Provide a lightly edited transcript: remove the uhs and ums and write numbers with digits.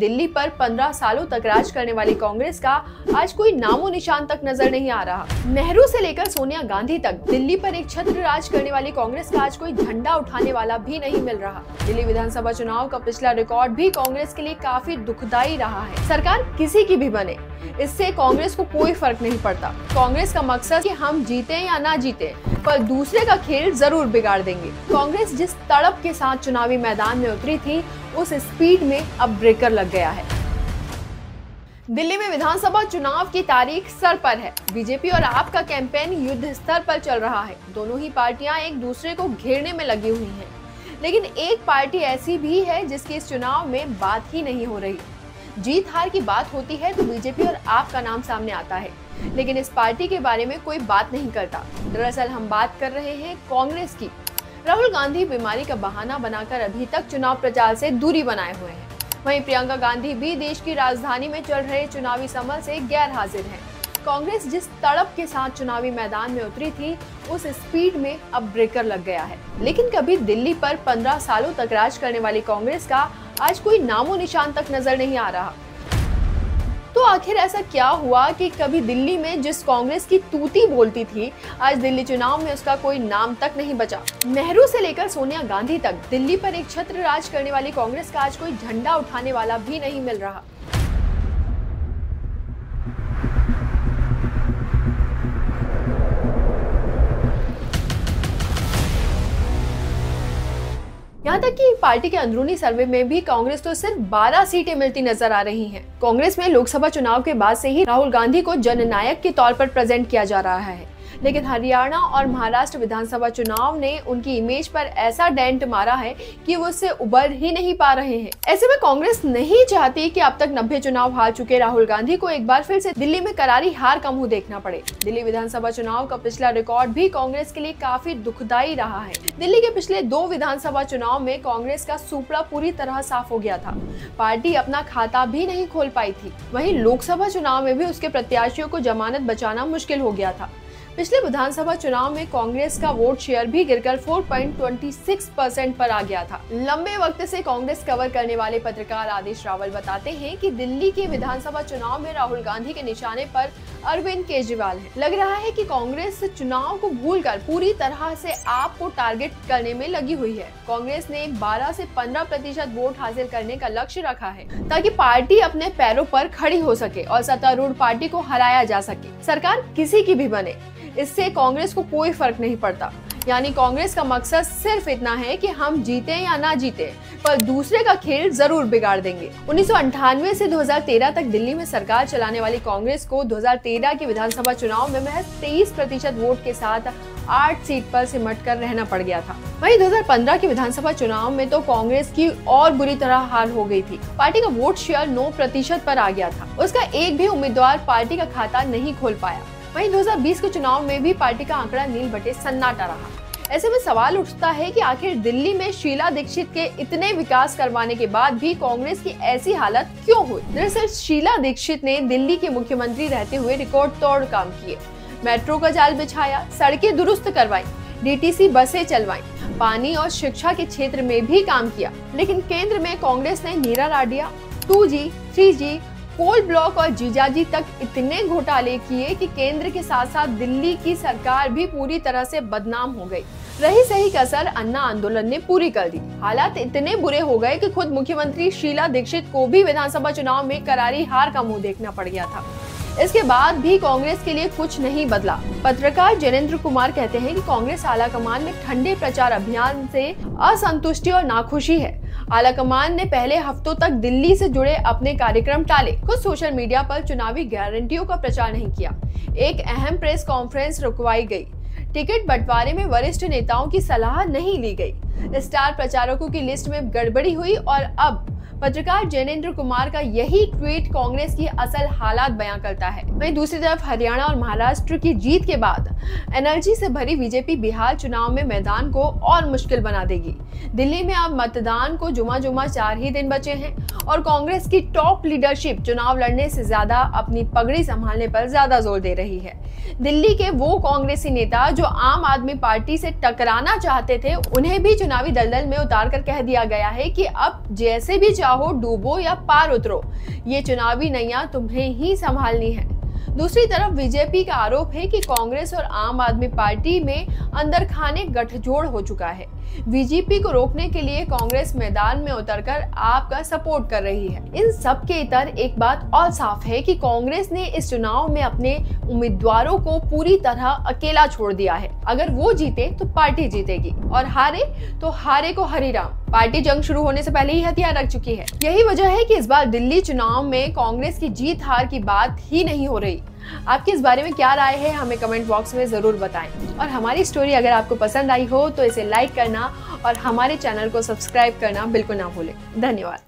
दिल्ली पर 15 सालों तक राज करने वाली कांग्रेस का आज कोई नामो निशान तक नजर नहीं आ रहा। नेहरू से लेकर सोनिया गांधी तक दिल्ली पर एक छत्र राज करने वाली कांग्रेस का आज कोई झंडा उठाने वाला भी नहीं मिल रहा। दिल्ली विधानसभा चुनाव का पिछला रिकॉर्ड भी कांग्रेस के लिए काफी दुखदायी रहा है। सरकार किसी की भी बने, इससे कांग्रेस को कोई फर्क नहीं पड़ता। कांग्रेस का मकसद कि हम जीते या ना जीते, पर दूसरे का खेल जरूर बिगाड़ देंगे। कांग्रेस जिस तड़प के साथ चुनावी मैदान में उतरी थी, उस स्पीड में अब ब्रेकर लग गया है। दिल्ली में विधानसभा चुनाव की तारीख सर पर है। बीजेपी और आप का कैंपेन युद्ध स्तर पर चल रहा है। दोनों ही पार्टियां एक दूसरे को घेरने में लगी हुई हैं। लेकिन एक पार्टी ऐसी भी है जिसकी इस चुनाव में बात ही नहीं हो रही। जीत हार की बात होती है तो बीजेपी और आप का नाम सामने आता है, लेकिन इस पार्टी के बारे में कोई बात नहीं करता। दरअसल हम बात कर रहे हैं कांग्रेस की। राहुल गांधी बीमारी का बहाना बनाकर अभी तक चुनाव प्रचार से दूरी बनाए हुए हैं। वहीं प्रियंका गांधी भी देश की राजधानी में चल रहे चुनावी समर से गैर हाजिर हैं। कांग्रेस जिस तड़प के साथ चुनावी मैदान में उतरी थी, उस स्पीड में अब ब्रेकर लग गया है। लेकिन कभी दिल्ली पर 15 सालों तक राज करने वाली कांग्रेस का आज कोई नामो निशान तक नजर नहीं आ रहा। तो आखिर ऐसा क्या हुआ कि कभी दिल्ली में जिस कांग्रेस की तूती बोलती थी, आज दिल्ली चुनाव में उसका कोई नाम तक नहीं बचा। नेहरू से लेकर सोनिया गांधी तक दिल्ली पर एक छत्र राज करने वाली कांग्रेस का आज कोई झंडा उठाने वाला भी नहीं मिल रहा। यहाँ तक कि पार्टी के अंदरूनी सर्वे में भी कांग्रेस को सिर्फ 12 सीटें मिलती नजर आ रही हैं। कांग्रेस में लोकसभा चुनाव के बाद से ही राहुल गांधी को जननायक के तौर पर प्रेजेंट किया जा रहा है, लेकिन हरियाणा और महाराष्ट्र विधानसभा चुनाव ने उनकी इमेज पर ऐसा डेंट मारा है कि वो उससे उबर ही नहीं पा रहे हैं। ऐसे में कांग्रेस नहीं चाहती कि अब तक 90 चुनाव हार चुके राहुल गांधी को एक बार फिर से दिल्ली में करारी हार का मुंह देखना पड़े। दिल्ली विधानसभा चुनाव का पिछला रिकॉर्ड भी कांग्रेस के लिए काफी दुखदायी रहा है। दिल्ली के पिछले 2 विधानसभा चुनाव में कांग्रेस का सुपड़ा पूरी तरह साफ हो गया था। पार्टी अपना खाता भी नहीं खोल पाई थी। वहीं लोकसभा चुनाव में भी उसके प्रत्याशियों को जमानत बचाना मुश्किल हो गया था। पिछले विधानसभा चुनाव में कांग्रेस का वोट शेयर भी गिरकर 4.26% पर आ गया था। लंबे वक्त से कांग्रेस कवर करने वाले पत्रकार आदेश रावल बताते हैं कि दिल्ली के विधानसभा चुनाव में राहुल गांधी के निशाने पर अरविंद केजरीवाल है। लग रहा है कि कांग्रेस चुनाव को भूलकर पूरी तरह से आप को टारगेट करने में लगी हुई है। कांग्रेस ने 12 से 15% वोट हासिल करने का लक्ष्य रखा है, ताकि पार्टी अपने पैरों पर खड़ी हो सके और सत्तारूढ़ पार्टी को हराया जा सके। सरकार किसी की भी बने, इससे कांग्रेस को कोई फर्क नहीं पड़ता। यानी कांग्रेस का मकसद सिर्फ इतना है कि हम जीते या ना जीते, पर दूसरे का खेल जरूर बिगाड़ देंगे। 1998 से 2013 तक दिल्ली में सरकार चलाने वाली कांग्रेस को 2013 के विधानसभा चुनाव में महज 23% वोट के साथ 8 सीट पर सिमट कर रहना पड़ गया था। वहीं 2015 के विधानसभा चुनाव में तो कांग्रेस की और बुरी तरह हार हो गई थी। पार्टी का वोट शेयर 9% पर आ गया था। उसका एक भी उम्मीदवार पार्टी का खाता नहीं खोल पाया। वहीं 2020 के चुनाव में भी पार्टी का आंकड़ा नील बटे सन्नाटा रहा। ऐसे में सवाल उठता है कि आखिर दिल्ली में शीला दीक्षित के इतने विकास करवाने के बाद भी कांग्रेस की ऐसी हालत क्यों हुई? दरअसल शीला दीक्षित ने दिल्ली के मुख्यमंत्री रहते हुए रिकॉर्ड तोड़ काम किए। मेट्रो का जाल बिछाया, सड़कें दुरुस्त करवाई, डीटीसी बसें चलवाई, पानी और शिक्षा के क्षेत्र में भी काम किया। लेकिन केंद्र में कांग्रेस ने नीरा Radia, 2G, 3G, coal block और जीजाजी तक इतने घोटाले किए कि केंद्र के साथ साथ दिल्ली की सरकार भी पूरी तरह से बदनाम हो गई। रही सही कसर अन्ना आंदोलन ने पूरी कर दी। हालात इतने बुरे हो गए कि खुद मुख्यमंत्री शीला दीक्षित को भी विधानसभा चुनाव में करारी हार का मुंह देखना पड़ गया था। इसके बाद भी कांग्रेस के लिए कुछ नहीं बदला। पत्रकार जयेंद्र कुमार कहते हैं कि कांग्रेस आलाकमान में ठंडे प्रचार अभियान से असंतुष्टि और नाखुशी है। आलाकमान ने पहले हफ्तों तक दिल्ली से जुड़े अपने कार्यक्रम टाले। खुद सोशल मीडिया पर चुनावी गारंटियों का प्रचार नहीं किया। एक अहम प्रेस कॉन्फ्रेंस रुकवाई गई। टिकट बंटवारे में वरिष्ठ नेताओं की सलाह नहीं ली गई। स्टार प्रचारकों की लिस्ट में गड़बड़ी हुई और अब पत्रकार जयेंद्र कुमार का यही ट्वीट कांग्रेस की असल हालात बयां करता है। वहीं दूसरी तरफ हरियाणा और महाराष्ट्र की जीत के बाद एनर्जी से भरी बीजेपी बिहार चुनाव में मैदान को और मुश्किल बना देगी। दिल्ली में अब मतदान को जुमा 4 ही दिन बचे हैं और कांग्रेस की टॉप लीडरशिप चुनाव लड़ने से ज्यादा अपनी पगड़ी संभालने पर ज्यादा जोर दे रही है। दिल्ली के वो कांग्रेसी नेता जो आम आदमी पार्टी से टकराना चाहते थे, उन्हें भी चुनावी दलदल में उतार कर कह दिया गया है कि अब जैसे भी चाहो डूबो या पार उतरो, ये चुनावी नैया तुम्हें ही संभालनी है। दूसरी तरफ बीजेपी का आरोप है कि कांग्रेस और आम आदमी पार्टी में अंदर खाने गठजोड़ हो चुका है। बीजेपी को रोकने के लिए कांग्रेस मैदान में उतरकर आपका सपोर्ट कर रही है। इन सब के इतर एक बात और साफ है कि कांग्रेस ने इस चुनाव में अपने उम्मीदवारों को पूरी तरह अकेला छोड़ दिया है। अगर वो जीते तो पार्टी जीतेगी और हारे तो हारे को हरि राम। पार्टी जंग शुरू होने से पहले ही हथियार रख चुकी है। यही वजह है कि इस बार दिल्ली चुनाव में कांग्रेस की जीत हार की बात ही नहीं हो रही। आपकी इस बारे में क्या राय है, हमें कमेंट बॉक्स में जरूर बताएं। और हमारी स्टोरी अगर आपको पसंद आई हो तो इसे लाइक करना और हमारे चैनल को सब्सक्राइब करना बिल्कुल ना भूलें। धन्यवाद।